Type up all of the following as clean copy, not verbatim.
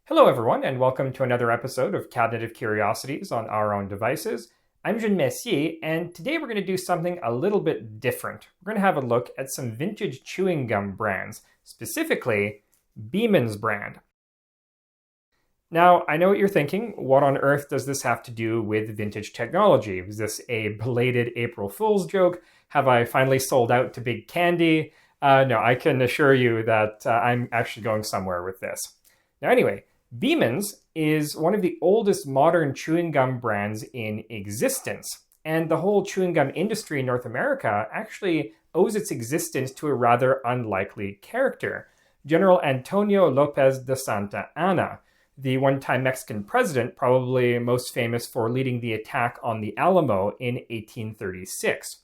Hello everyone, and welcome to another episode of Cabinet of Curiosities on our own devices. I'm Jean Messier, and today we're going to do something a little bit different. We're going to have a look at some vintage chewing gum brands, specifically Beeman's brand. Now, I know what you're thinking. What on earth does this have to do with vintage technology? Was this a belated April Fool's joke? Have I finally sold out to big candy? No, I can assure you that I'm actually going somewhere with this. Now anyway, Beeman's is one of the oldest modern chewing gum brands in existence, and the whole chewing gum industry in North America actually owes its existence to a rather unlikely character, General Antonio Lopez de Santa Anna, the one-time Mexican president, probably most famous for leading the attack on the Alamo in 1836.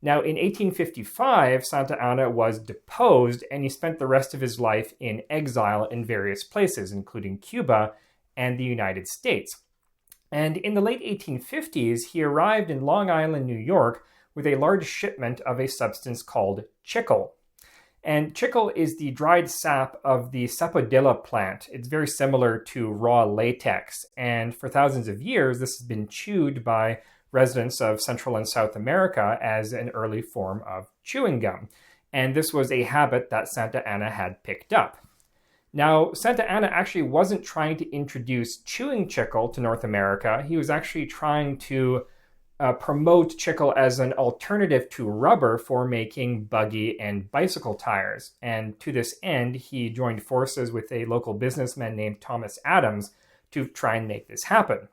Now, in 1855, Santa Anna was deposed, and he spent the rest of his life in exile in various places, including Cuba and the United States. And in the late 1850s, he arrived in Long Island, New York, with a large shipment of a substance called chicle. And chicle is the dried sap of the sapodilla plant. It's very similar to raw latex, and for thousands of years, this has been chewed by residents of Central and South America as an early form of chewing gum. And this was a habit that Santa Anna had picked up. Now, Santa Anna actually wasn't trying to introduce chewing chicle to North America. He was actually trying to promote chicle as an alternative to rubber for making buggy and bicycle tires. And to this end, he joined forces with a local businessman named Thomas Adams to try and make this happen.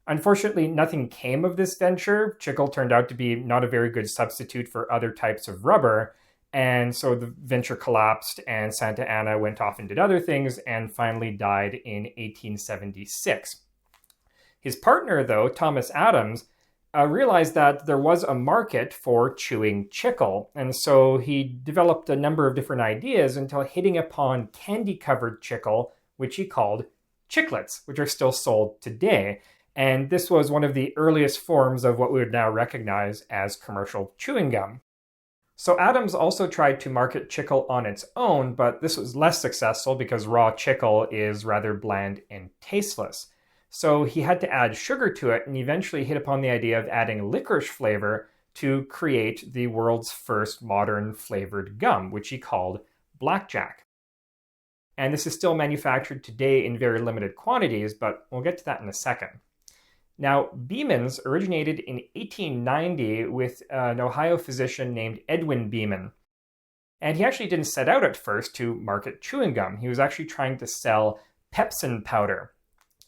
Unfortunately, nothing came of this venture. Chicle turned out to be not a very good substitute for other types of rubber, and so the venture collapsed and Santa Anna went off and did other things and finally died in 1876. His partner, though, Thomas Adams, realized that there was a market for chewing chicle, and so he developed a number of different ideas until hitting upon candy-covered chicle, which he called chiclets, which are still sold today. And this was one of the earliest forms of what we would now recognize as commercial chewing gum. So Adams also tried to market chicle on its own, but this was less successful because raw chicle is rather bland and tasteless. So he had to add sugar to it and eventually hit upon the idea of adding licorice flavor to create the world's first modern flavored gum, which he called blackjack. And this is still manufactured today in very limited quantities, but we'll get to that in a second. Now, Beeman's originated in 1890 with an Ohio physician named Edwin Beeman. And he actually didn't set out at first to market chewing gum. He was actually trying to sell pepsin powder.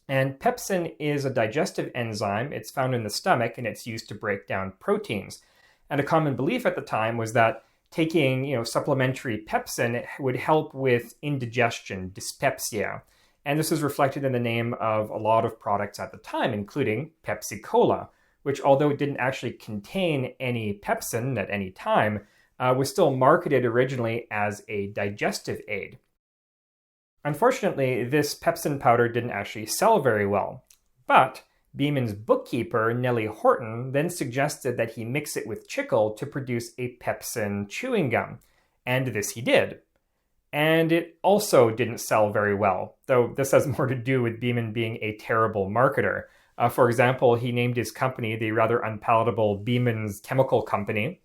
And pepsin is a digestive enzyme. It's found in the stomach, and it's used to break down proteins. And a common belief at the time was that taking, supplementary pepsin would help with indigestion, dyspepsia. And this is reflected in the name of a lot of products at the time, including Pepsi-Cola, which, although it didn't actually contain any pepsin at any time, was still marketed originally as a digestive aid. Unfortunately, this pepsin powder didn't actually sell very well, but Beeman's bookkeeper, Nellie Horton, then suggested that he mix it with chicle to produce a pepsin chewing gum, and this he did. And it also didn't sell very well, though this has more to do with Beeman being a terrible marketer. For example, he named his company the rather unpalatable Beeman's Chemical Company,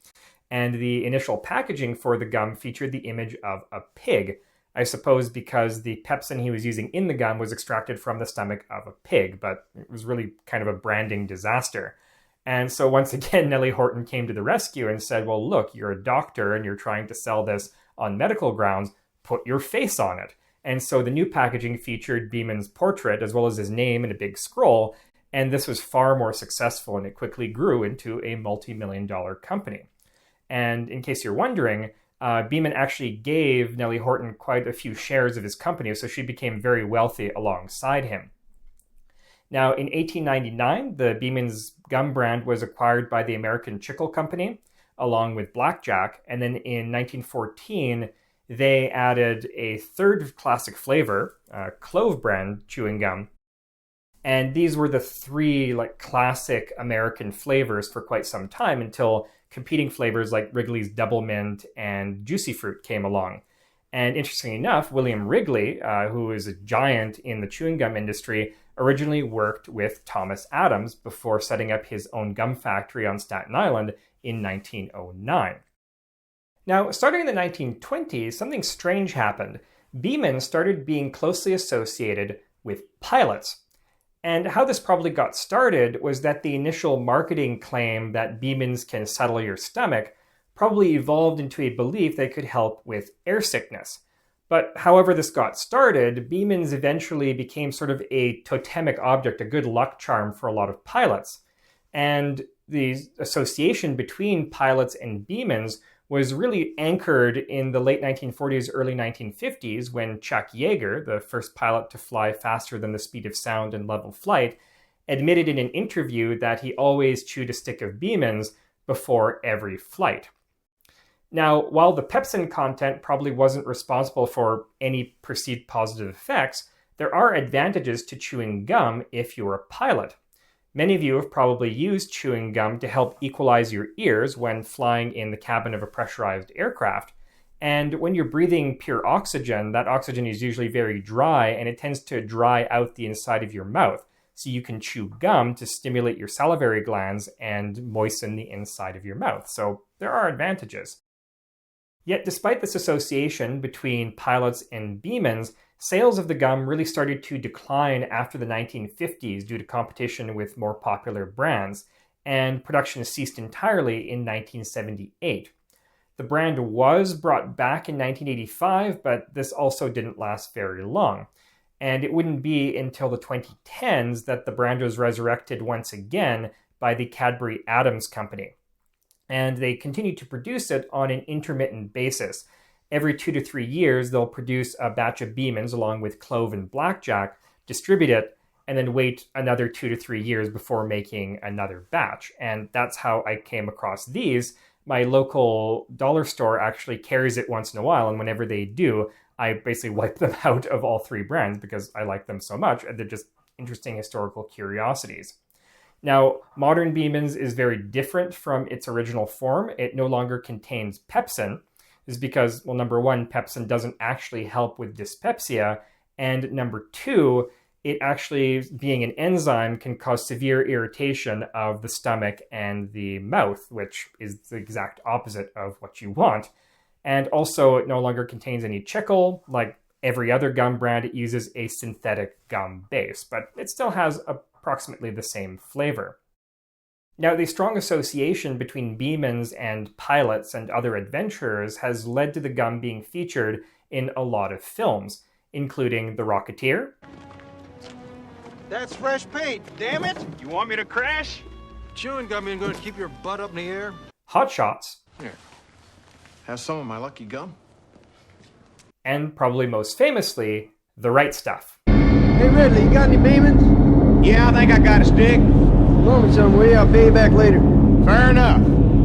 and the initial packaging for the gum featured the image of a pig, I suppose because the pepsin he was using in the gum was extracted from the stomach of a pig, but it was really kind of a branding disaster. And so once again, Nellie Horton came to the rescue and said, well, look, you're a doctor and you're trying to sell this on medical grounds. Put your face on it. And so the new packaging featured Beeman's portrait as well as his name in a big scroll, and this was far more successful and it quickly grew into a multi-million-dollar company. And in case you're wondering, Beeman actually gave Nellie Horton quite a few shares of his company, so she became very wealthy alongside him. Now, in 1899, the Beeman's gum brand was acquired by the American Chicle Company, along with blackjack, and then in 1914, they added a third classic flavor, clove brand chewing gum. And these were the three classic American flavors for quite some time until competing flavors like Wrigley's Double Mint and Juicy Fruit came along. And interestingly enough, William Wrigley, who is a giant in the chewing gum industry, originally worked with Thomas Adams before setting up his own gum factory on Staten Island in 1909. Now, starting in the 1920s, something strange happened. Beeman started being closely associated with pilots. And how this probably got started was that the initial marketing claim that Beemans can settle your stomach probably evolved into a belief they could help with airsickness. But however this got started, Beemans eventually became sort of a totemic object, a good luck charm for a lot of pilots. And the association between pilots and Beemans was really anchored in the late 1940s, early 1950s, when Chuck Yeager, the first pilot to fly faster than the speed of sound in level flight, admitted in an interview that he always chewed a stick of Beemans before every flight. Now, while the pepsin content probably wasn't responsible for any perceived positive effects, there are advantages to chewing gum if you're a pilot. Many of you have probably used chewing gum to help equalize your ears when flying in the cabin of a pressurized aircraft. And when you're breathing pure oxygen, that oxygen is usually very dry and it tends to dry out the inside of your mouth. So you can chew gum to stimulate your salivary glands and moisten the inside of your mouth. So there are advantages. Yet despite this association between pilots and Beemans, sales of the gum really started to decline after the 1950s due to competition with more popular brands, and production ceased entirely in 1978. The brand was brought back in 1985, but this also didn't last very long. And it wouldn't be until the 2010s that the brand was resurrected once again by the Cadbury Adams Company. And they continue to produce it on an intermittent basis. Every 2 to 3 years, they'll produce a batch of Beemans along with clove and blackjack, distribute it, and then wait another 2 to 3 years before making another batch. And that's how I came across these. My local dollar store actually carries it once in a while, and whenever they do, I basically wipe them out of all 3 brands because I like them so much, and they're just interesting historical curiosities. Now, modern Beemans is very different from its original form. It no longer contains pepsin. This is because, well, number one, pepsin doesn't actually help with dyspepsia, and number two, it actually, being an enzyme, can cause severe irritation of the stomach and the mouth, which is the exact opposite of what you want. And also, it no longer contains any chicle. Like every other gum brand, it uses a synthetic gum base, but it still has approximately the same flavor. Now, the strong association between Beemans and pilots and other adventurers has led to the gum being featured in a lot of films, including The Rocketeer. That's fresh paint, damn it! You want me to crash? Chewing gum ain't gonna keep your butt up in the air. Hot Shots. Here, have some of my lucky gum. And probably most famously, The Right Stuff. Hey Ridley, you got any Beemans? Yeah, I think I got a stick. Loan me some, will you? I'll pay you back later. Fair enough.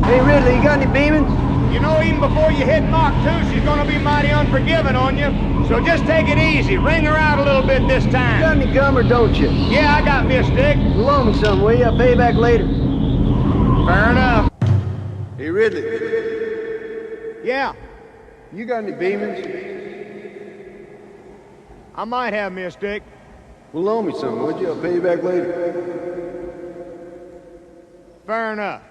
Hey Ridley, you got any Beemans? You know, even before you hit Mach 2, she's gonna be mighty unforgiving on you. So just take it easy. Ring her out a little bit this You got time. any gum or don't you? Yeah, I got me a stick. Loan me some, will you? I'll pay you back later. Fair enough. Hey Ridley, Yeah, you got any Beemans? I might have me a stick. Well, loan me some, would you? I'll pay you back later. Fair enough.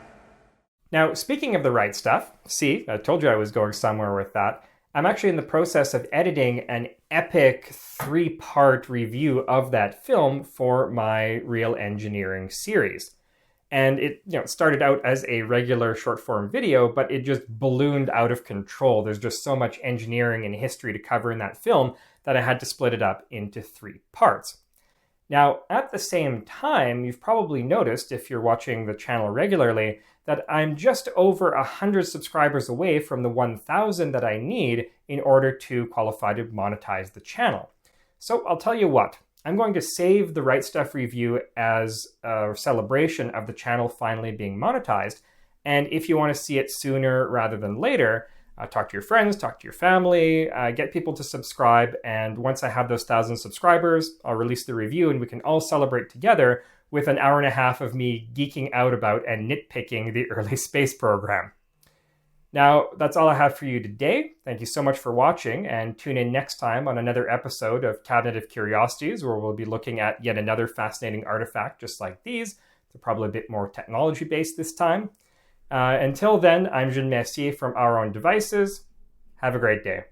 Now, speaking of The Right Stuff, see, I told you I was going somewhere with that. I'm actually in the process of editing an epic 3-part review of that film for my Real Engineering series. And it started out as a regular short-form video, but it just ballooned out of control. There's just so much engineering and history to cover in that film that I had to split it up into 3 parts. Now, at the same time, you've probably noticed, if you're watching the channel regularly, that I'm just over 100 subscribers away from the 1,000 that I need in order to qualify to monetize the channel. So I'll tell you what, I'm going to save the Right Stuff review as a celebration of the channel finally being monetized. And if you want to see it sooner rather than later, talk to your friends, talk to your family, get people to subscribe. And once I have those 1,000 subscribers, I'll release the review and we can all celebrate together with an hour and a half of me geeking out about and nitpicking the early space program. Now, that's all I have for you today. Thank you so much for watching, and tune in next time on another episode of Cabinet of Curiosities, where we'll be looking at yet another fascinating artifact just like these. They're probably a bit more technology-based this time. Until then, I'm Jean Messier from Our Own Devices. Have a great day.